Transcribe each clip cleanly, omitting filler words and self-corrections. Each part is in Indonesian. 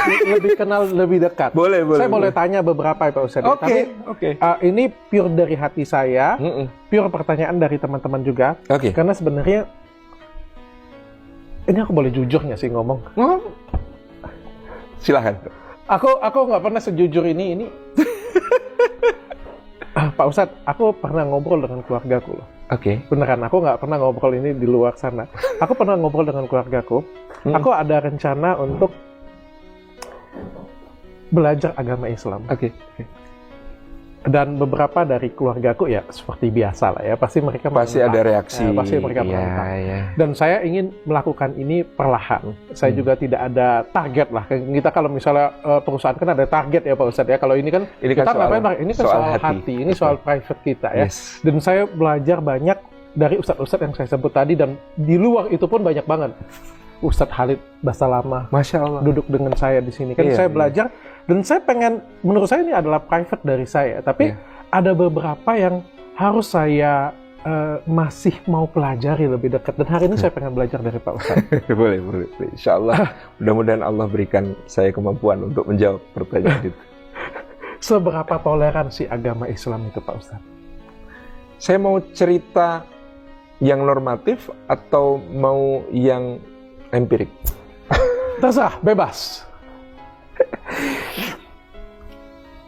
lebih kenal lebih dekat. Boleh. Saya boleh tanya beberapa ya Pak Ustadz. Oke. Ini pure dari hati saya, pure pertanyaan dari teman-teman juga. Oke. Karena sebenarnya ini aku boleh jujur nggak sih ngomong? Silahkan. Aku nggak pernah sejujur ini. Pak Ustadz, aku pernah ngobrol dengan keluargaku loh. Oke. Beneran, aku nggak pernah ngobrol ini di luar sana. Aku pernah ngobrol dengan keluargaku. Aku ada rencana untuk belajar agama Islam. Oke. Dan beberapa dari keluargaku ya seperti biasa lah ya, pasti mereka ada reaksi. Pasti mereka menentang. Dan saya ingin melakukan ini perlahan. Saya juga tidak ada target lah. Kita kalau misalnya perusahaan kan ada target ya Pak Ustadz ya. Kalau ini kan kita ini kan soal hati, ini soal private kita ya. Yes. Dan saya belajar banyak dari ustadz-ustadz yang saya sebut tadi, dan di luar itu pun banyak banget. Ustadz Khalid Basalamah, Masya Allah, duduk dengan saya di sini kan. Saya belajar dan saya pengen, menurut saya ini adalah private dari saya, tapi ada beberapa yang harus saya masih mau pelajari lebih dekat, dan hari ini saya pengen belajar dari Pak Ustadz. boleh. Insya Allah, mudah-mudahan Allah berikan saya kemampuan untuk menjawab pertanyaan itu. Seberapa toleransi agama Islam itu Pak Ustadz? Saya mau cerita yang normatif atau mau yang empirik? Terserah, bebas.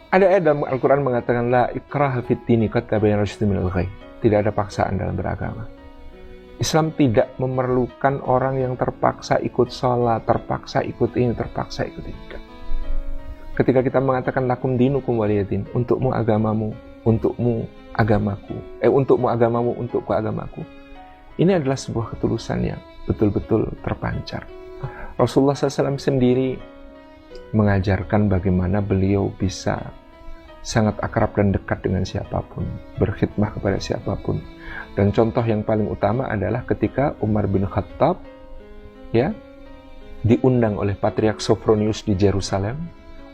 Ada ayat dalam Al-Quran mengatakan la ikraha fid dini qad tabayyana rusydu minal ghayy. Tidak ada paksaan dalam beragama. Islam tidak memerlukan orang yang terpaksa ikut sholat, terpaksa ikut ini, terpaksa ikut ini. Ketika kita mengatakan lakum dinukum waliyadin, untukmu agamamu, untukmu agamaku, untukmu agamamu, untukku agamaku. Ini adalah sebuah ketulusan yang betul-betul terpancar. Rasulullah SAW sendiri mengajarkan bagaimana beliau bisa sangat akrab dan dekat dengan siapapun, berkhidmah kepada siapapun. Dan contoh yang paling utama adalah ketika Umar bin Khattab diundang oleh Patriark Sophronius di Yerusalem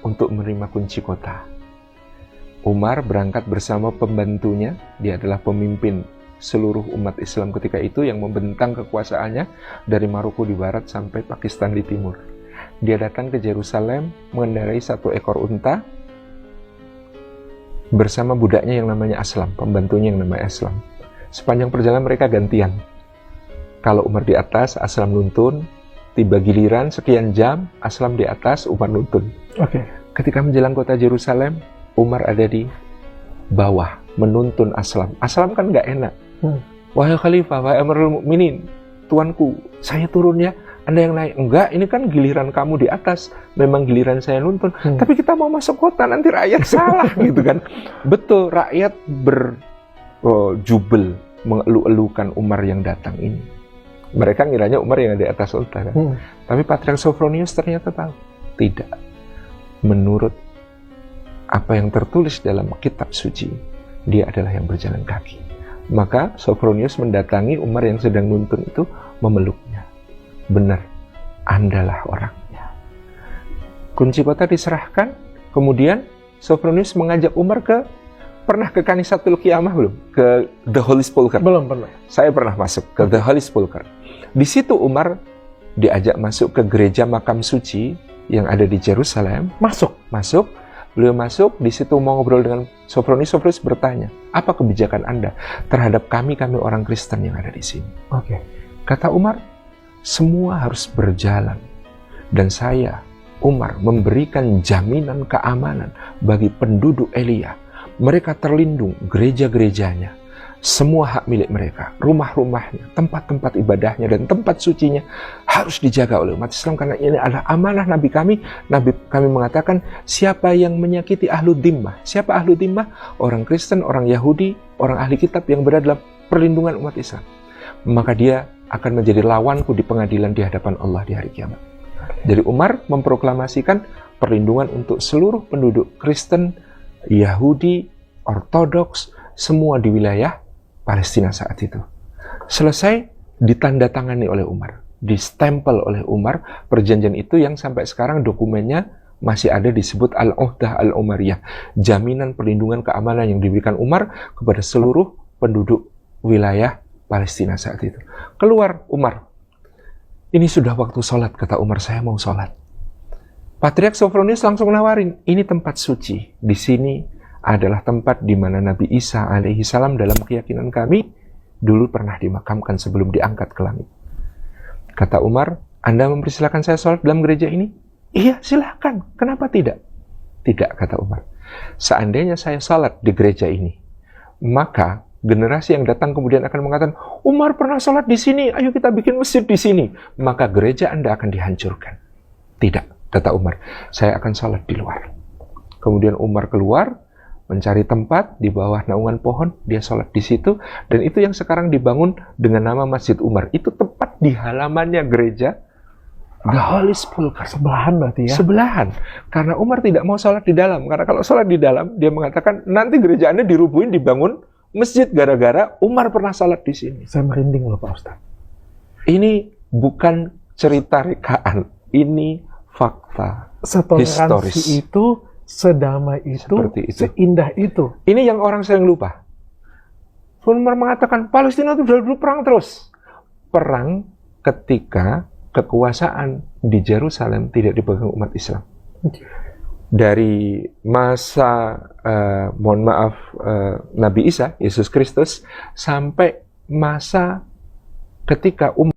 untuk menerima kunci kota. Umar berangkat bersama pembantunya, dia adalah pemimpin seluruh umat Islam ketika itu yang membentang kekuasaannya dari Maroko di barat sampai Pakistan di timur. Dia datang ke Yerusalem mengendarai 1 ekor unta bersama budaknya yang namanya Aslam, pembantunya yang namanya Aslam. Sepanjang perjalanan mereka gantian. Kalau Umar di atas, Aslam nuntun. Tiba giliran sekian jam, Aslam di atas, Umar nuntun. Ketika menjelang kota Yerusalem, Umar ada di bawah menuntun Aslam. Aslam kan nggak enak. Wahai Khalifah, wahai Amirul Mukminin, tuanku, saya turun ya, Anda yang naik. Enggak, ini kan giliran kamu di atas. Memang giliran saya nuntun. Tapi kita mau masuk kota, nanti rakyat salah gitu kan. Betul, rakyat berjubel mengeluh-elukan Umar yang datang ini. Mereka ngiranya Umar yang ada di atas unta kan. Tapi Patriark Sophronius ternyata tahu. Tidak. Menurut apa yang tertulis dalam kitab suci, dia adalah yang berjalan kaki. Maka Sophronius mendatangi Umar yang sedang nuntun itu, memeluknya. Benar, Andalah orangnya. Kunci kota diserahkan, kemudian Sophronius mengajak Umar pernah ke Kanisatul Qiyamah belum? Ke The Holy Sepulchre? Belum pernah. Saya pernah masuk ke The Holy Sepulchre. Di situ Umar diajak masuk ke gereja makam suci yang ada di Yerusalem. Masuk. Beliau masuk, di situ mau ngobrol dengan Sophronius. Sophronius bertanya, apa kebijakan Anda terhadap kami orang Kristen yang ada di sini? Kata Umar, semua harus berjalan. Dan saya, Umar, memberikan jaminan keamanan bagi penduduk Elia. Mereka terlindung, gereja-gerejanya, semua hak milik mereka, rumah-rumahnya, tempat-tempat ibadahnya, dan tempat sucinya harus dijaga oleh umat Islam, karena ini adalah amanah Nabi kami. Nabi kami mengatakan, siapa yang menyakiti ahlu dhimmah? Siapa ahlu dhimmah? Orang Kristen, orang Yahudi, orang ahli kitab yang berada dalam perlindungan umat Islam. Maka dia akan menjadi lawanku di pengadilan di hadapan Allah di hari kiamat. Jadi Umar memproklamasikan perlindungan untuk seluruh penduduk Kristen, Yahudi, Ortodoks, semua di wilayah Palestina saat itu. Selesai, ditandatangani oleh Umar, distempel oleh Umar, perjanjian itu yang sampai sekarang dokumennya masih ada, disebut Al-Uhdah Al-Umariyah, jaminan perlindungan keamanan yang diberikan Umar kepada seluruh penduduk wilayah Palestina saat itu. Keluar Umar, ini sudah waktu sholat, kata Umar, saya mau sholat. Patriark Sophronius langsung nawarin, ini tempat suci. Di sini adalah tempat di mana Nabi Isa alaihi salam dalam keyakinan kami dulu pernah dimakamkan sebelum diangkat ke langit. Kata Umar, Anda mempersilahkan saya sholat dalam gereja ini? Iya, silahkan. Kenapa tidak? Tidak, kata Umar. Seandainya saya sholat di gereja ini, maka generasi yang datang kemudian akan mengatakan, Umar pernah sholat di sini, ayo kita bikin masjid di sini. Maka gereja Anda akan dihancurkan. Tidak, kata Umar. Saya akan sholat di luar. Kemudian Umar keluar, mencari tempat di bawah naungan pohon, dia sholat di situ, dan itu yang sekarang dibangun dengan nama Masjid Umar. Itu tepat di halamannya gereja The Holy Sepulchre. Sebelahan berarti ya? Sebelahan. Karena Umar tidak mau sholat di dalam. Karena kalau sholat di dalam, dia mengatakan, nanti gereja Anda dirubuhin, dibangun masjid gara-gara Umar pernah sholat di sini. Saya merinding loh Pak Ustadz. Ini bukan cerita rekaan. Ini fakta Setoleransi historis. itu, sedamai itu, seindah itu. Ini yang orang sering lupa. Umar mengatakan, Palestina itu dulu perang terus. Perang ketika kekuasaan di Yerusalem tidak dipegang umat Islam. Dari masa, Nabi Isa, Yesus Kristus, sampai masa ketika umat